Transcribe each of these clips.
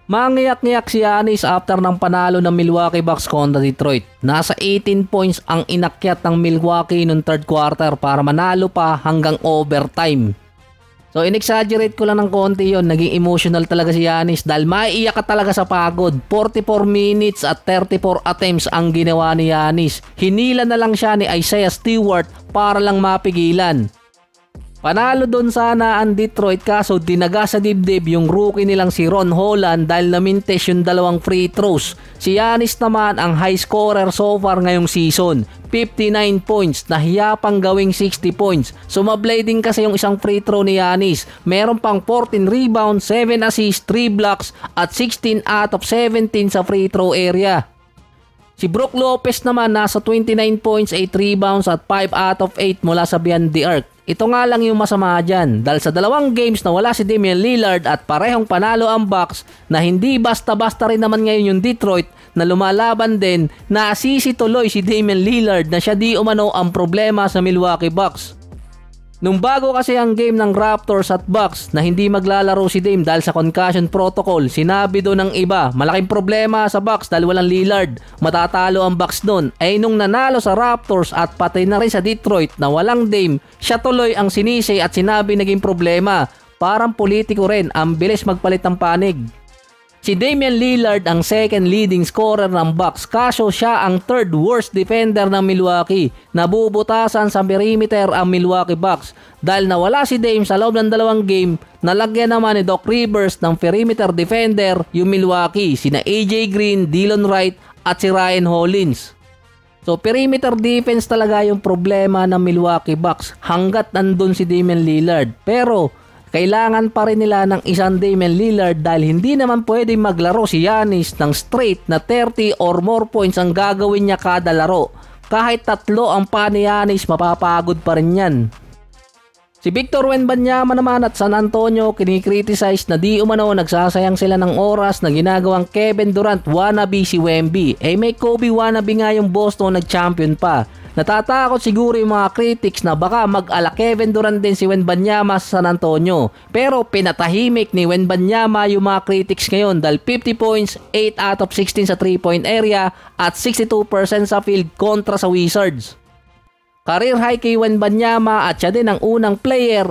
Mangiyak-ngiyak si Giannis after ng panalo ng Milwaukee Bucks kontra Detroit. Nasa 18 points ang inakyat ng Milwaukee noong third quarter para manalo pa hanggang overtime. So in-exaggerate ko lang ng konti yon, naging emotional talaga si Giannis dahil maiiyak ka talaga sa pagod. 44 minutes at 34 attempts ang ginawa ni Giannis. Hinila na lang siya ni Isaiah Stewart para lang mapigilan. Panalo doon sana ang Detroit kaso dinaga sa dibdib yung rookie nilang si Ron Holland dahil namintes yung dalawang free throws. Si Giannis naman ang high scorer so far ngayong season. 59 points, nahiya pang gawing 60 points. Sumablay din kasi yung isang free throw ni Giannis. Meron pang 14 rebounds, 7 assists, 3 blocks at 16 out of 17 sa free throw area. Si Brook Lopez naman nasa 29 points, 8 rebounds at 5 out of 8 mula sa beyond the arc. Ito nga lang yung masama dyan dahil sa dalawang games na wala si Damian Lillard at parehong panalo ang Bucks na hindi basta-basta rin naman ngayon yung Detroit na lumalaban din, naasisi tuloy si Damian Lillard na siya di umano ang problema sa Milwaukee Bucks. Nung bago kasi ang game ng Raptors at Bucks na hindi maglalaro si Dame dahil sa concussion protocol, sinabi doon ng iba, malaking problema sa Bucks dahil walang Lillard, matatalo ang Bucks doon. Ay nung nanalo sa Raptors at pati na rin sa Detroit na walang Dame, siya tuloy ang sinisi at sinabi naging problema. Parang politiko rin, ang bilis magpalit ng panig. Si Damian Lillard ang second leading scorer ng Bucks kaso siya ang third worst defender ng Milwaukee. Nabubutasan sa perimeter ang Milwaukee Bucks. Dahil nawala si Dame sa loob ng dalawang game, nalagyan naman ni Doc Rivers ng perimeter defender yung Milwaukee, sina AJ Green, Dillon Wright at si Ryan Hollins. So perimeter defense talaga yung problema ng Milwaukee Bucks hanggat nandun si Damian Lillard. Pero kailangan pa rin nila ng isang Damian Lillard dahil hindi naman pwede maglaro si Giannis ng straight na 30 or more points ang gagawin niya kada laro. Kahit tatlo ang pa ni Giannis, mapapagod pa rin yan. Si Victor Wembanyama naman at San Antonio kinikriticize na di umano nagsasayang sila ng oras na ginagawang Kevin Durant wannabe si Wemby. May Kobe wannabe nga yung Boston nag-champion pa. Natatakot siguro yung mga critics na baka mag-ala Kevin Durant din si Wembanyama sa San Antonio. Pero pinatahimik ni Wembanyama yung mga critics ngayon dahil 50 points, 8 out of 16 sa 3-point area at 62% sa field kontra sa Wizards. Career high kay Wembanyama at siya din ang unang player,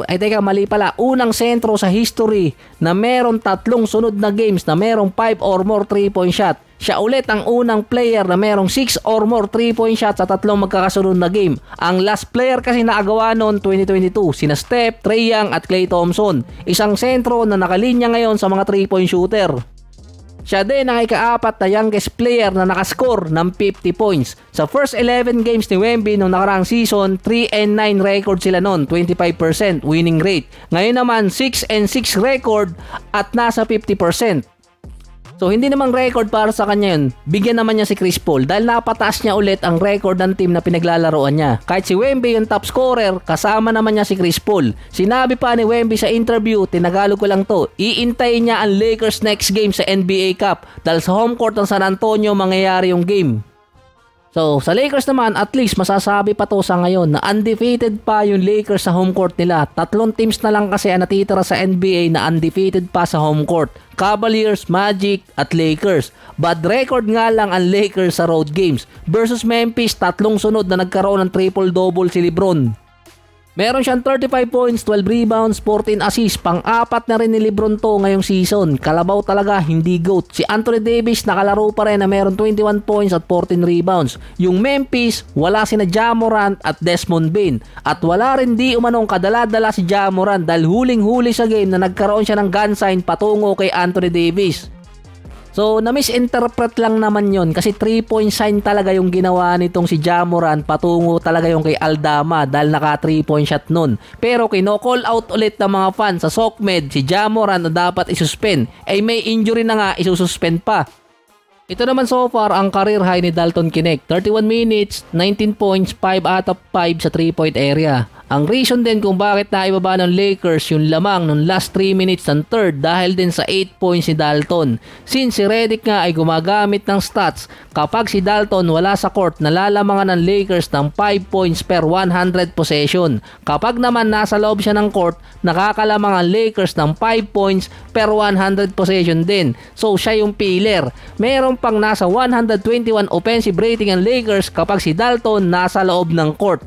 unang sentro sa history na meron 3 sunod na games na merong 5 or more 3-point shot. Siya ulit ang unang player na merong 6 or more 3-point shots sa 3 magkakasunod na game. Ang last player kasi nakagawa noon 2022, sina Steph, Trae Young at Klay Thompson. Isang sentro na nakalinya ngayon sa mga 3-point shooter. Siya din ang ika-4 na youngest player na nakascore ng 50 points. Sa first 11 games ni Wemby noong nakaraang season, 3-9 record sila noon, 25% winning rate. Ngayon naman 6-6 record at nasa 50%. So hindi namang record para sa kanya yun. Bigyan naman niya si Chris Paul dahil napataas niya ulit ang record ng team na pinaglalaroan niya. Kahit si Wemby yung top scorer, kasama naman niya si Chris Paul. Sinabi pa ni Wemby sa interview, tinagalog ko lang to, iintayin niya ang Lakers next game sa NBA Cup dahil sa home court ng San Antonio mangyayari yung game. So, sa Lakers naman, at least masasabi pa to sa ngayon na undefeated pa yung Lakers sa home court nila. 3 teams na lang kasi ang natitira sa NBA na undefeated pa sa home court. Cavaliers, Magic, at Lakers. Bad record nga lang ang Lakers sa road games. Versus Memphis, 3 sunod na nagkaroon ng triple-double si LeBron. Meron siyang 35 points, 12 rebounds, 14 assists. Pang-4 na rin ni LeBron to ngayong season. Kalabaw talaga, hindi GOAT. Si Anthony Davis nakalaro pa rin na meron 21 points at 14 rebounds. Yung Memphis, wala sina Ja Morant at Desmond Bane. At wala rin di umanong kadala-dala si Ja Morant dahil huling-huli sa game na nagkaroon siya ng gun sign patungo kay Anthony Davis. So, na-misinterpret lang naman yon kasi 3-point sign talaga yung ginawa nitong si Ja Morant patungo talaga yung kay Aldama dahil naka 3-point shot nun. Pero kino-call out ulit ng mga fans sa SOCMED si Ja Morant na dapat isuspend. May injury na nga, isususpend pa. Ito naman so far ang career high ni Dalton Knecht. 31 minutes, 19 points, 5 out of 5 sa 3-point area. Ang reason din kung bakit naibaba ng Lakers yung lamang ng last 3 minutes ng third dahil din sa 8 points ni Dalton. Since si Redick nga ay gumagamit ng stats, kapag si Dalton wala sa court, nalalamangan ng Lakers ng 5 points per 100 possession. Kapag naman nasa loob siya ng court, nakakalamang ang Lakers ng 5 points per 100 possession din. So siya yung pillar. Meron pang nasa 121 offensive rating ang Lakers kapag si Dalton nasa loob ng court.